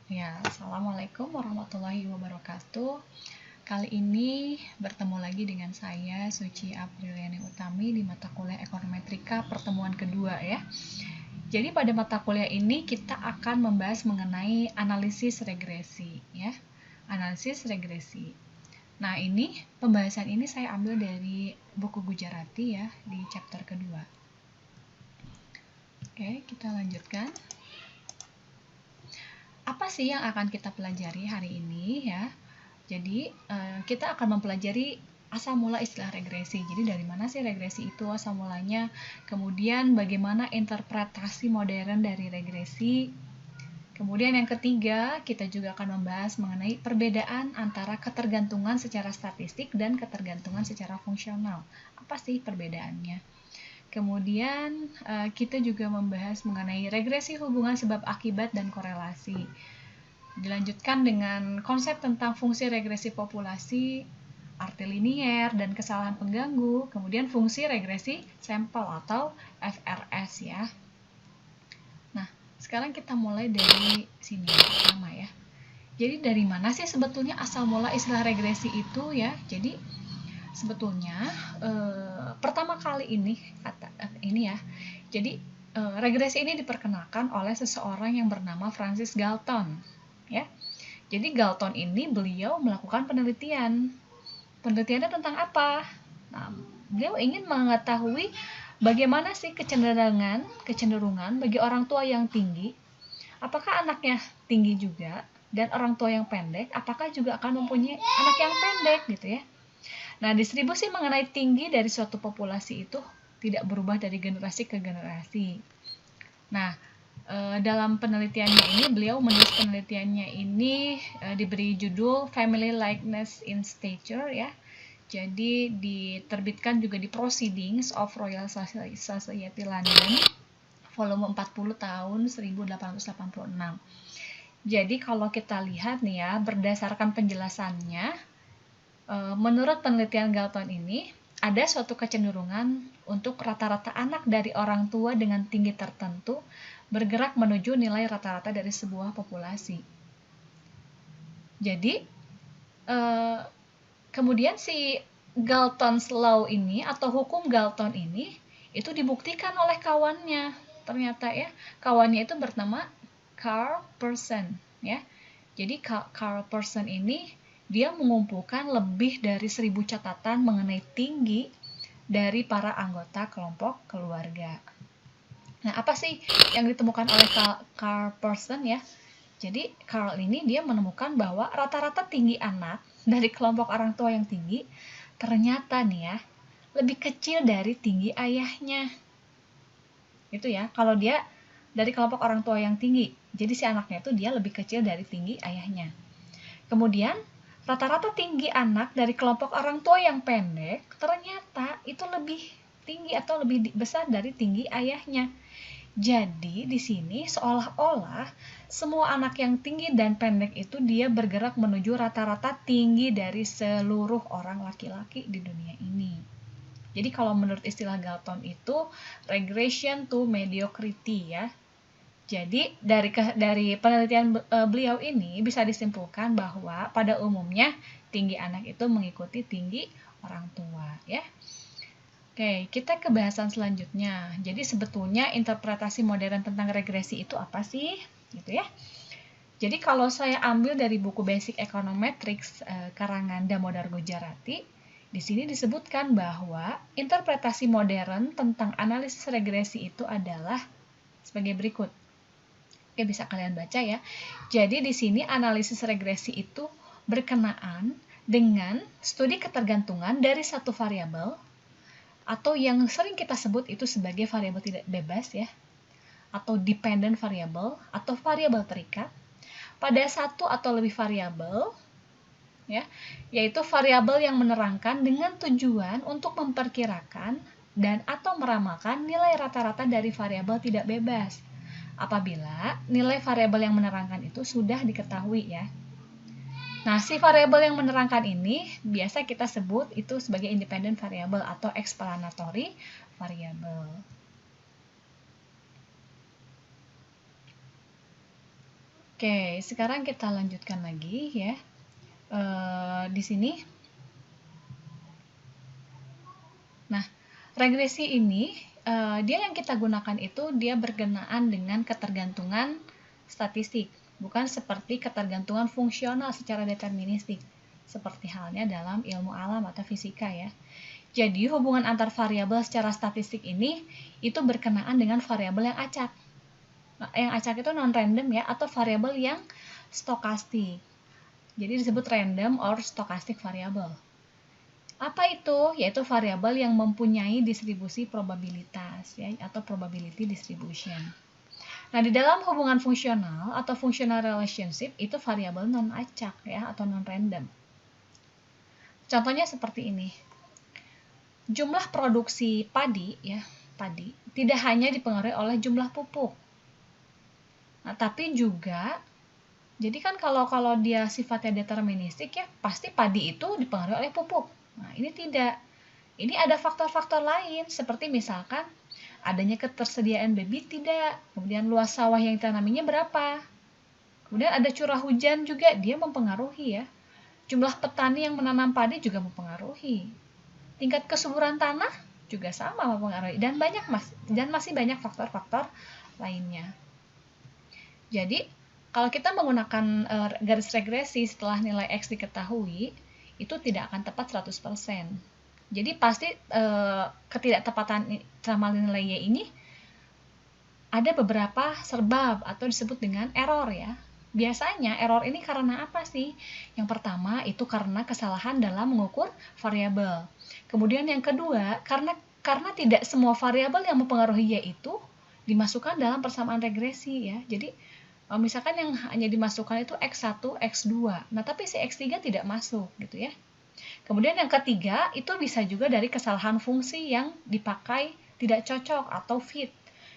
Ya, Assalamualaikum warahmatullahi wabarakatuh. Kali ini bertemu lagi dengan saya, Suci Apriliani Utami, di mata kuliah Ekonometrika pertemuan kedua ya. Jadi pada mata kuliah ini kita akan membahas mengenai analisis regresi ya. Analisis regresi. Nah, pembahasan ini saya ambil dari buku Gujarati ya, di chapter kedua. Oke, kita lanjutkan. Apa sih yang akan kita pelajari hari ini ya? Jadi kita akan mempelajari asal mula istilah regresi. Jadi dari mana sih regresi itu asal mulanya? Kemudian bagaimana interpretasi modern dari regresi? Kemudian yang ketiga, kita juga akan membahas mengenai perbedaan antara ketergantungan secara statistik dan ketergantungan secara fungsional. Apa sih perbedaannya? Kemudian kita juga membahas mengenai regresi hubungan sebab akibat dan korelasi. Dilanjutkan dengan konsep tentang fungsi regresi populasi, arti linier, dan kesalahan pengganggu, kemudian fungsi regresi sampel atau FRS ya. Nah, sekarang kita mulai dari sini pertama ya. Jadi dari mana sih sebetulnya asal mula istilah regresi itu ya? Jadi sebetulnya pertama kali ini ya. Jadi regresi ini diperkenalkan oleh seseorang yang bernama Francis Galton ya. Jadi Galton ini beliau melakukan penelitian. Penelitiannya tentang apa? Nah, beliau ingin mengetahui bagaimana sih kecenderungan bagi orang tua yang tinggi. Apakah anaknya tinggi juga, dan orang tua yang pendek, apakah juga akan mempunyai anak yang pendek gitu ya. Nah, distribusi mengenai tinggi dari suatu populasi itu tidak berubah dari generasi ke generasi. Nah, dalam penelitiannya ini, beliau menulis penelitiannya ini diberi judul Family Likeness in Stature ya. Jadi diterbitkan juga di Proceedings of Royal Society London, volume 40 tahun 1886. Jadi kalau kita lihat nih ya, berdasarkan penjelasannya, menurut penelitian Galton ini, ada suatu kecenderungan untuk rata-rata anak dari orang tua dengan tinggi tertentu bergerak menuju nilai rata-rata dari sebuah populasi. Jadi, kemudian si Galton's Law ini atau hukum Galton ini itu dibuktikan oleh kawannya. Ternyata ya, kawannya itu bernama Carl Pearson ya. Jadi Carl Pearson ini dia mengumpulkan lebih dari 1000 catatan mengenai tinggi dari para anggota kelompok keluarga. Nah, apa sih yang ditemukan oleh Carl Pearson ya? Jadi Carl ini dia menemukan bahwa rata-rata tinggi anak dari kelompok orang tua yang tinggi ternyata nih ya lebih kecil dari tinggi ayahnya. Itu ya, kalau dia dari kelompok orang tua yang tinggi, jadi si anaknya itu dia lebih kecil dari tinggi ayahnya. Kemudian rata-rata tinggi anak dari kelompok orang tua yang pendek ternyata itu lebih tinggi atau lebih besar dari tinggi ayahnya. Jadi di sini seolah-olah semua anak yang tinggi dan pendek itu dia bergerak menuju rata-rata tinggi dari seluruh orang laki-laki di dunia ini. Jadi kalau menurut istilah Galton itu regression to mediocrity ya. Jadi dari penelitian beliau ini bisa disimpulkan bahwa pada umumnya tinggi anak itu mengikuti tinggi orang tua ya. Oke, kita ke bahasan selanjutnya. Jadi sebetulnya interpretasi modern tentang regresi itu apa sih? Gitu ya. Jadi kalau saya ambil dari buku Basic Econometrics karangan Damodar Gujarati, di sini disebutkan bahwa interpretasi modern tentang analisis regresi itu adalah sebagai berikut. Oke, bisa kalian baca ya. Jadi di sini analisis regresi itu berkenaan dengan studi ketergantungan dari satu variabel atau yang sering kita sebut itu sebagai variabel tidak bebas ya, atau dependent variable atau variabel terikat pada satu atau lebih variabel ya, yaitu variabel yang menerangkan dengan tujuan untuk memperkirakan dan atau meramalkan nilai rata-rata dari variabel tidak bebas apabila nilai variabel yang menerangkan itu sudah diketahui ya. Nah, si variabel yang menerangkan ini biasa kita sebut itu sebagai independent variable atau explanatory variable. Oke, sekarang kita lanjutkan lagi ya. Di sini. Nah, regresi ini dia yang kita gunakan itu dia berkenaan dengan ketergantungan statistik, bukan seperti ketergantungan fungsional secara deterministik, seperti halnya dalam ilmu alam atau fisika ya. Jadi hubungan antar variabel secara statistik ini itu berkenaan dengan variabel yang acak. Nah, yang acak itu non-random ya, atau variabel yang stokastik. Jadi disebut random or stochastic variable. Apa itu? Yaitu variabel yang mempunyai distribusi probabilitas ya, atau probability distribution. Nah, di dalam hubungan fungsional atau functional relationship itu variabel non-acak ya, atau non-random. Contohnya seperti ini. Jumlah produksi padi ya, padi tidak hanya dipengaruhi oleh jumlah pupuk. Nah, tapi juga jadi kan kalau dia sifatnya deterministik ya, pasti padi itu dipengaruhi oleh pupuk. Nah, ini tidak. Ini ada faktor-faktor lain, seperti misalkan adanya ketersediaan bibit tidak, kemudian luas sawah yang ditanaminya berapa, kemudian ada curah hujan juga, dia mempengaruhi ya. Jumlah petani yang menanam padi juga mempengaruhi. Tingkat kesuburan tanah juga sama mempengaruhi, dan masih banyak faktor-faktor lainnya. Jadi, kalau kita menggunakan garis regresi setelah nilai X diketahui, itu tidak akan tepat 100%. Jadi pasti ketidaktepatan sama nilai Y ini ada beberapa sebab atau disebut dengan error ya. Biasanya error ini karena apa sih? Yang pertama itu karena kesalahan dalam mengukur variabel. Kemudian yang kedua, karena tidak semua variabel yang mempengaruhi Y itu dimasukkan dalam persamaan regresi ya. Jadi misalkan yang hanya dimasukkan itu X1, X2. Nah, tapi si X3 tidak masuk gitu ya. Kemudian yang ketiga, itu bisa juga dari kesalahan fungsi yang dipakai tidak cocok atau fit.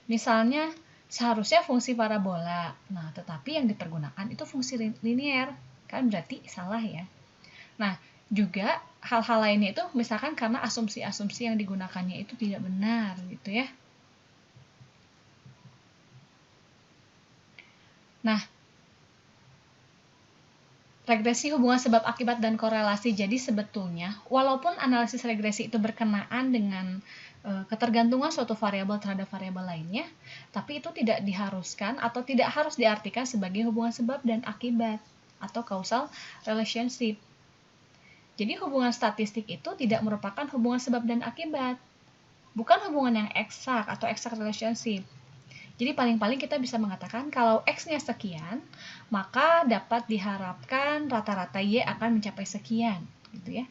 Misalnya, seharusnya fungsi parabola. Nah, tetapi yang dipergunakan itu fungsi linear. Kan berarti salah ya. Nah, juga hal-hal lainnya itu misalkan karena asumsi-asumsi yang digunakannya itu tidak benar gitu ya. Nah, regresi hubungan sebab akibat dan korelasi. Jadi sebetulnya walaupun analisis regresi itu berkenaan dengan ketergantungan suatu variabel terhadap variabel lainnya, tapi itu tidak diharuskan atau tidak harus diartikan sebagai hubungan sebab dan akibat atau causal relationship. Jadi hubungan statistik itu tidak merupakan hubungan sebab dan akibat. Bukan hubungan yang eksak atau exact relationship. Jadi paling-paling kita bisa mengatakan kalau X-nya sekian, maka dapat diharapkan rata-rata Y akan mencapai sekian, gitu ya.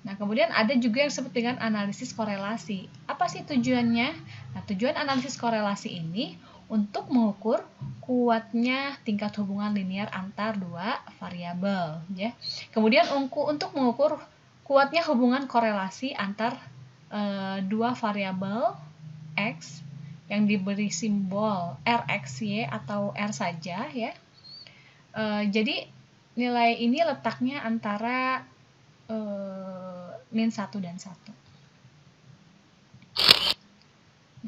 Nah, kemudian ada juga yang disebut dengan analisis korelasi. Apa sih tujuannya? Nah, tujuan analisis korelasi ini untuk mengukur kuatnya tingkat hubungan linear antar dua variabel, ya. Kemudian untuk mengukur kuatnya hubungan korelasi antar dua variabel X yang diberi simbol RXY atau R saja ya. Jadi nilai ini letaknya antara min 1 dan 1.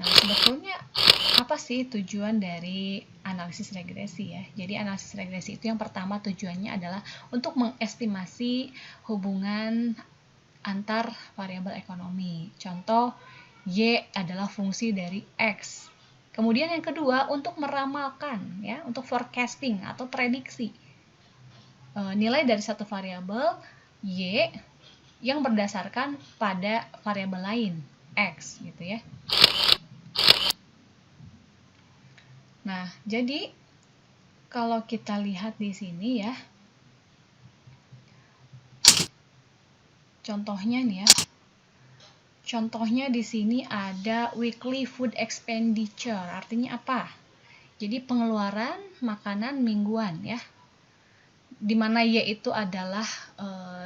Nah, sebetulnya apa sih tujuan dari analisis regresi ya? Jadi analisis regresi itu yang pertama tujuannya adalah untuk mengestimasi hubungan antar variabel ekonomi. Contoh, Y adalah fungsi dari X. Kemudian yang kedua, untuk meramalkan, ya, untuk forecasting atau prediksi nilai dari satu variabel Y yang berdasarkan pada variabel lain X, gitu ya. Nah, jadi kalau kita lihat di sini ya, contohnya nih ya. Contohnya di sini ada weekly food expenditure. Artinya apa? Jadi pengeluaran makanan mingguan ya. Dimana Y itu adalah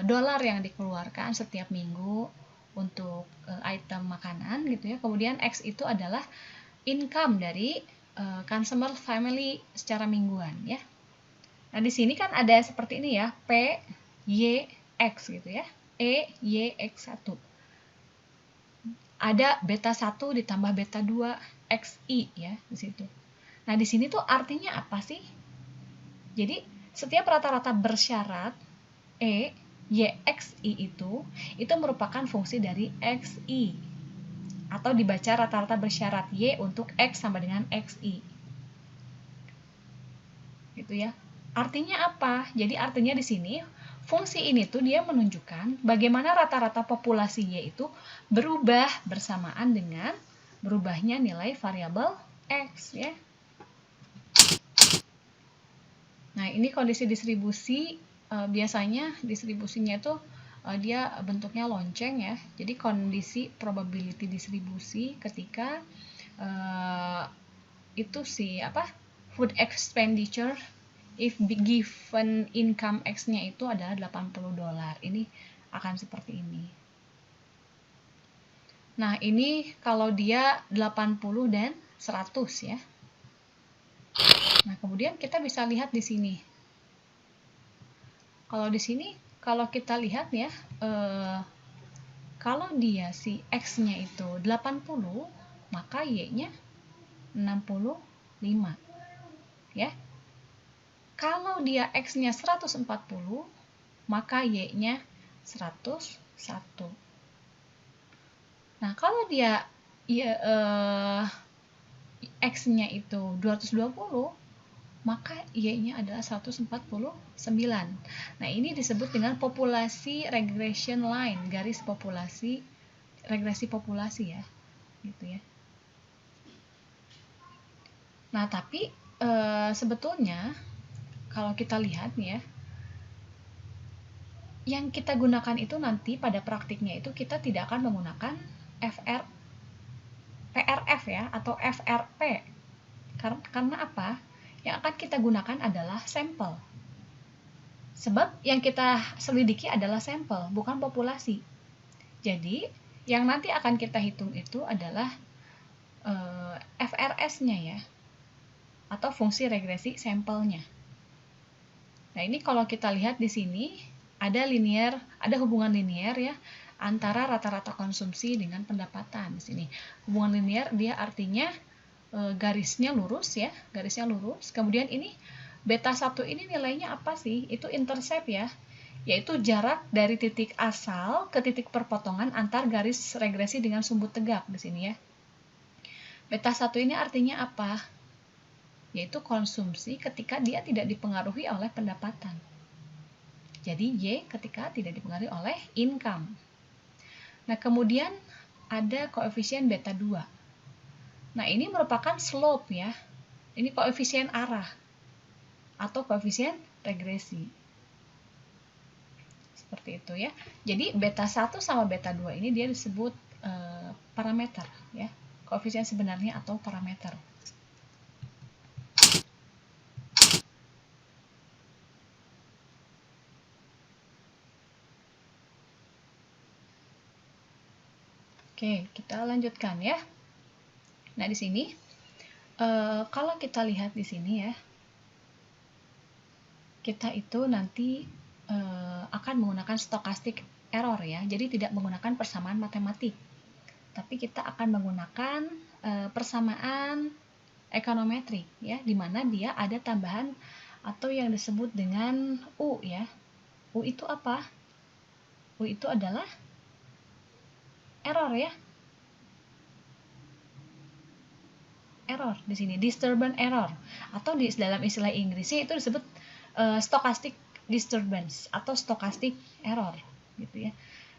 dolar yang dikeluarkan setiap minggu untuk item makanan gitu ya. Kemudian X itu adalah income dari consumer family secara mingguan ya. Nah, di sini kan ada seperti ini ya, P, Y, X gitu ya. E, Y, X1. Ada beta 1 ditambah beta 2 XI ya di situ. Nah, di sini tuh artinya apa sih? Jadi setiap rata-rata bersyarat E, Y, XI itu merupakan fungsi dari XI. Atau dibaca rata-rata bersyarat Y untuk X sama dengan XI. Gitu ya. Artinya apa? Jadi artinya di sini fungsi ini tuh dia menunjukkan bagaimana rata-rata populasi Y itu berubah bersamaan dengan berubahnya nilai variabel X ya. Nah, ini kondisi distribusi, biasanya distribusinya itu dia bentuknya lonceng ya. Jadi kondisi probability distribusi ketika itu food expenditure if given income X-nya itu adalah $80. Ini akan seperti ini. Nah, ini kalau dia 80 dan 100 ya. Nah, kemudian kita bisa lihat di sini. Kalau di sini, kalau kita lihat ya, kalau dia si X-nya itu 80, maka Y-nya 65. Ya. Kalau dia X-nya 140, maka Y-nya 101. Nah, kalau dia X-nya itu 220, maka Y-nya adalah 149. Nah, ini disebut dengan populasi regression line, garis populasi, regresi populasi ya, gitu ya. Nah, tapi sebetulnya kalau kita lihat nih ya, yang kita gunakan itu nanti pada praktiknya itu kita tidak akan menggunakan PRF ya atau FRP. Karena apa? Yang akan kita gunakan adalah sampel. Sebab yang kita selidiki adalah sampel, bukan populasi. Jadi, yang nanti akan kita hitung itu adalah FRS-nya ya, atau fungsi regresi sampelnya. Nah, ini kalau kita lihat di sini ada hubungan linear ya antara rata-rata konsumsi dengan pendapatan di sini. Hubungan linear dia artinya garisnya lurus ya, garisnya lurus. Kemudian ini beta 1 ini nilainya apa sih? Itu intercept ya, yaitu jarak dari titik asal ke titik perpotongan antar garis regresi dengan sumbu tegak di sini ya. Beta 1 ini artinya apa? Yaitu konsumsi ketika dia tidak dipengaruhi oleh pendapatan. Jadi Y ketika tidak dipengaruhi oleh income. Nah, kemudian ada koefisien beta 2. Nah, ini merupakan slope ya. Ini koefisien arah atau koefisien regresi. Seperti itu ya. Jadi beta 1 sama beta 2 ini dia disebut parameter ya. Koefisien sebenarnya atau parameter. Oke, kita lanjutkan ya. Nah, di sini kalau kita lihat di sini ya, kita itu nanti akan menggunakan stochastic error ya. Jadi tidak menggunakan persamaan matematik. Tapi kita akan menggunakan persamaan ekonometrik ya, di mana dia ada tambahan atau yang disebut dengan U ya. U itu apa? U itu adalah error ya. Error di sini, disturbance error, atau dalam istilah Inggrisnya itu disebut stochastic disturbance atau stochastic error gitu ya.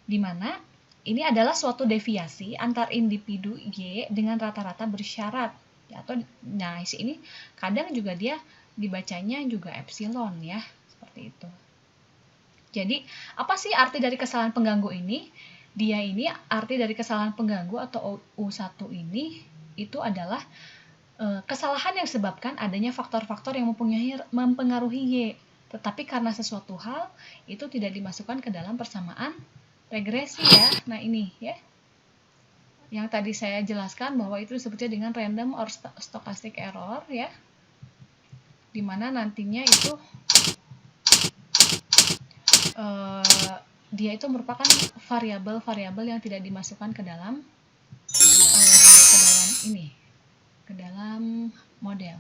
Dimana ini adalah suatu deviasi antar individu Y dengan rata-rata bersyarat ya, atau nah ini kadang juga dia dibacanya juga epsilon ya, seperti itu. Jadi apa sih arti dari kesalahan pengganggu ini? Dia ini arti dari kesalahan pengganggu atau U1 ini itu adalah kesalahan yang disebabkan adanya faktor-faktor yang mempengaruhi Y, tetapi karena sesuatu hal itu tidak dimasukkan ke dalam persamaan regresi ya. Nah, ini ya. Yang tadi saya jelaskan bahwa itu disebutnya dengan random or stochastic error ya. Dimana nantinya itu dia itu merupakan variabel-variabel yang tidak dimasukkan ke dalam ke dalam model.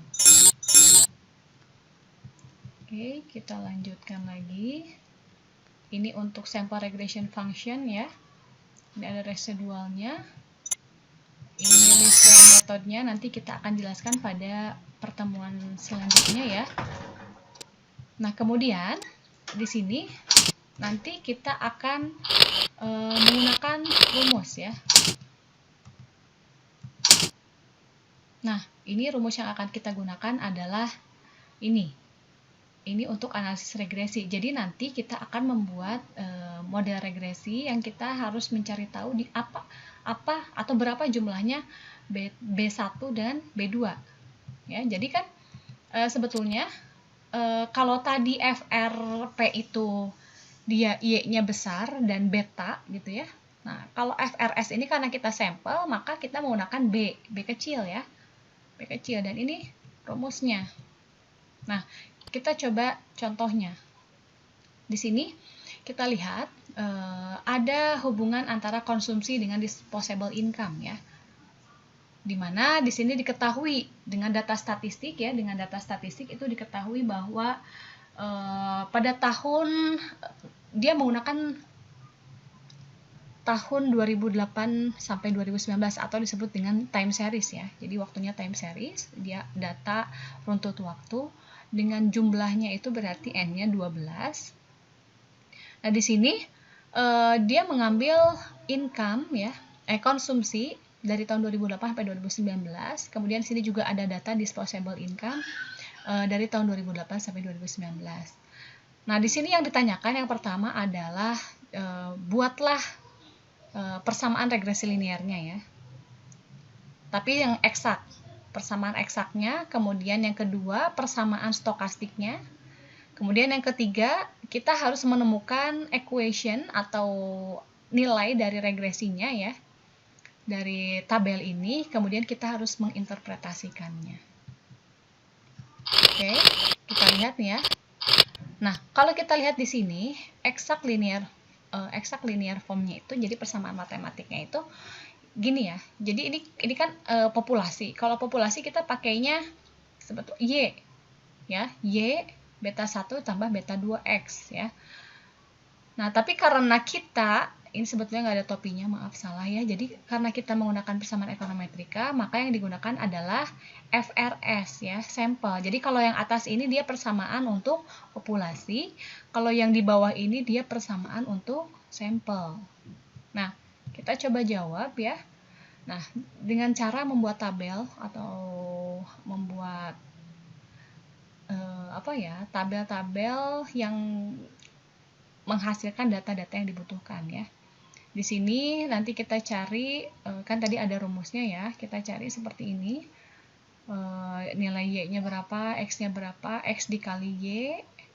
Oke, kita lanjutkan lagi. Ini untuk sample regression function ya. Ini ada residualnya. Ini least square metodenya, nanti kita akan jelaskan pada pertemuan selanjutnya ya. Nah, kemudian di sini nanti kita akan menggunakan rumus ya. Nah, ini rumus yang akan kita gunakan adalah ini. Ini untuk analisis regresi. Jadi nanti kita akan membuat model regresi yang kita harus mencari tahu di apa atau berapa jumlahnya B1 dan B2. Ya, jadi kan sebetulnya kalau tadi FRP itu dia Y-nya besar dan beta gitu ya. Nah, kalau FRS ini karena kita sampel, maka kita menggunakan B kecil ya. B kecil, dan ini rumusnya. Nah, kita coba contohnya. Di sini kita lihat ada hubungan antara konsumsi dengan disposable income ya. Dimana di sini diketahui dengan data statistik ya, dengan data statistik itu diketahui bahwa pada tahun dia menggunakan tahun 2008 sampai 2019 atau disebut dengan time series ya. Jadi waktunya time series, dia data runtut waktu dengan jumlahnya itu berarti N-nya 12. Nah, di sini dia mengambil income ya, konsumsi dari tahun 2008 sampai 2019. Kemudian di sini juga ada data disposable income dari tahun 2008 sampai 2019. Nah, di sini yang ditanyakan yang pertama adalah buatlah persamaan regresi linearnya ya. Tapi yang eksak, persamaan eksaknya. Kemudian yang kedua, persamaan stokastiknya. Kemudian yang ketiga, kita harus menemukan equation atau nilai dari regresinya ya, dari tabel ini. Kemudian kita harus menginterpretasikannya. Oke, kita lihat nih ya. Nah, kalau kita lihat di sini, exact linear formnya itu, jadi persamaan matematiknya itu gini ya. Jadi ini kan populasi. Kalau populasi kita pakainya sebetulnya Y ya, Y beta 1 tambah beta 2X ya. Nah, tapi karena kita ini sebetulnya nggak ada topinya, maaf salah ya. Jadi karena kita menggunakan persamaan ekonometrika, maka yang digunakan adalah FRS ya, sampel. Jadi kalau yang atas ini dia persamaan untuk populasi, kalau yang di bawah ini dia persamaan untuk sampel. Nah, kita coba jawab ya. Nah, dengan cara membuat tabel atau membuat tabel-tabel yang menghasilkan data-data yang dibutuhkan ya. Di sini nanti kita cari, kan tadi ada rumusnya ya, kita cari seperti ini. Nilai Y-nya berapa, X-nya berapa, X dikali Y,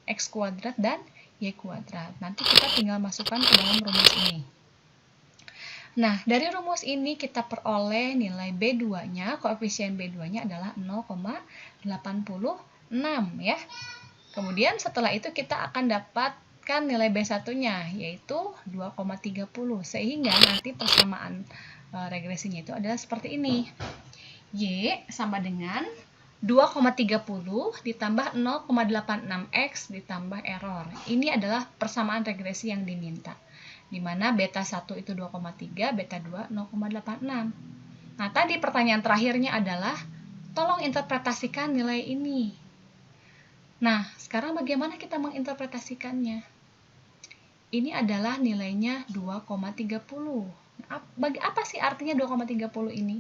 X kuadrat dan Y kuadrat. Nanti kita tinggal masukkan ke dalam rumus ini. Nah, dari rumus ini kita peroleh nilai B2-nya, koefisien B2-nya adalah 0,86 ya. Kemudian setelah itu kita akan dapatkan nilai B1-nya, yaitu 2,30. Sehingga nanti persamaan regresinya itu adalah seperti ini. Y sama dengan 2,30 ditambah 0,86X ditambah error. Ini adalah persamaan regresi yang diminta, di mana beta 1 itu 2,3, beta 2 0,86. Nah, tadi pertanyaan terakhirnya adalah tolong interpretasikan nilai ini. Nah, sekarang bagaimana kita menginterpretasikannya? Ini adalah nilainya 2,30. Nah, apa sih artinya 2,30 ini?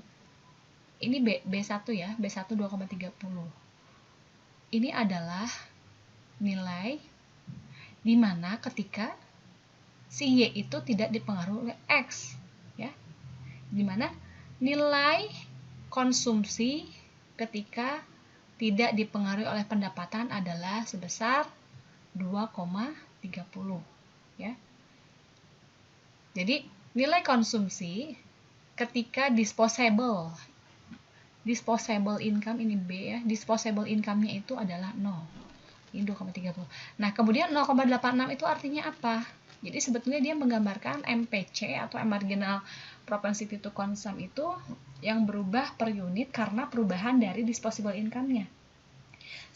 Ini B1 ya, B1 2,30. Ini adalah nilai di mana ketika si Y itu tidak dipengaruhi oleh X ya. Di mana nilai konsumsi ketika tidak dipengaruhi oleh pendapatan adalah sebesar 2,30 ya. Jadi nilai konsumsi ketika disposable income ini B ya, disposable income-nya itu adalah 0. Ini 2,30. Nah, kemudian 0,86 itu artinya apa? Jadi sebetulnya dia menggambarkan MPC atau marginal propensity to consume itu yang berubah per unit karena perubahan dari disposable income-nya.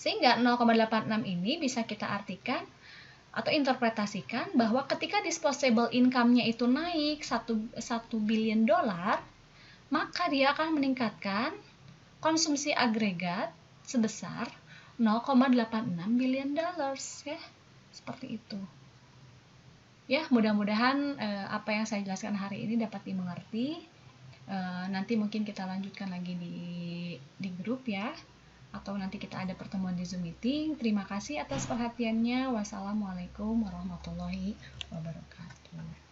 Sehingga 0,86 ini bisa kita artikan atau interpretasikan bahwa ketika disposable income-nya itu naik 1 billion dolar, maka dia akan meningkatkan konsumsi agregat sebesar 0,86 billion dollars ya. Seperti itu. Ya, mudah-mudahan apa yang saya jelaskan hari ini dapat dimengerti. Nanti mungkin kita lanjutkan lagi di grup ya, atau nanti kita ada pertemuan di Zoom meeting. Terima kasih atas perhatiannya. Wassalamualaikum warahmatullahi wabarakatuh.